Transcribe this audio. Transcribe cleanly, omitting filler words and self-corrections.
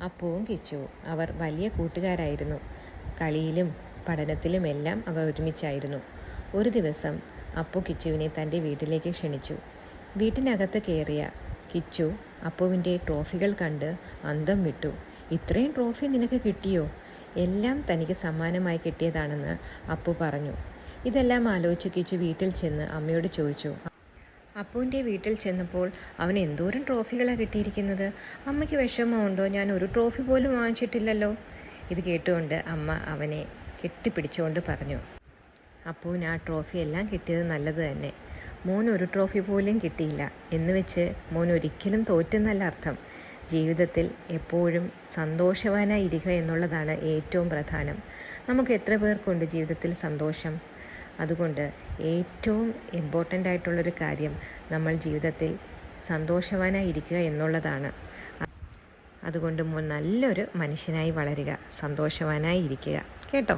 അപ്പുവും കിച്ചുവും അവർ വലിയ കൂട്ടുകാരായിരുന്നു. കളിയിലും പഠനത്തിലുമെല്ലാം അവർ ഒരുമിച്ചായിരുന്നു. ഒരു ദിവസം അപ്പു കിച്ചുവിനെ തൻ്റെ വീട്ടിലേക്ക് ക്ഷണിച്ചു. വീട്ടിനകത്ത് കയറിയ കിച്ചു അപ്പുവിൻ്റെ ട്രോഫികൾ കണ്ട് അന്തം വിട്ടു. "ഇത്രയും ട്രോഫി നിനക്ക് കിട്ടിയോ?" "എല്ലാം തനിക്ക് സമ്മാനമായി കിട്ടിയതാണെന്ന് അപ്പു പറഞ്ഞു." ഇതെല്ലാം ആലോചിച്ച് കിച്ചു വീട്ടിൽ ചെന്ന് അമ്മയോട് ചോദിച്ചു. അപ്പുവിൻ്റെ വീട്ടിൽ ചെന്നപ്പോൾ അവൻ എന്തോരം ട്രോഫികളാണ് കിട്ടിയിരിക്കുന്നത്. അമ്മയ്ക്ക് വിഷമമുണ്ടോ? ഞാൻ ഒരു ട്രോഫി പോലും വാങ്ങിച്ചിട്ടില്ലല്ലോ. ഇത് കേട്ടുകൊണ്ട് അമ്മ അവനെ കെട്ടിപ്പിടിച്ചുകൊണ്ട് പറഞ്ഞു, "അപ്പുവിന് ആ ട്രോഫി എല്ലാം കിട്ടിയത് നല്ലത് തന്നെ. മോൻ ഒരു ട്രോഫി പോലും കിട്ടിയില്ല എന്ന് വെച്ച് മോൻ ഒരിക്കലും തോറ്റെന്നല്ല അർത്ഥം. ജീവിതത്തിൽ എപ്പോഴും സന്തോഷവാനായി ഇരിക്കുക എന്നുള്ളതാണ് ഏറ്റവും പ്രധാനം. നമുക്ക് എത്ര പേർക്കുണ്ട് ജീവിതത്തിൽ സന്തോഷം? അതുകൊണ്ട് ഏറ്റവും ഇമ്പോർട്ടൻ്റ് ആയിട്ടുള്ളൊരു കാര്യം നമ്മൾ ജീവിതത്തിൽ സന്തോഷവാനായി ഇരിക്കുക എന്നുള്ളതാണ്. അതുകൊണ്ട് നല്ലൊരു മനുഷ്യനായി വളരുക, സന്തോഷവാനായി ഇരിക്കുക കേട്ടോ."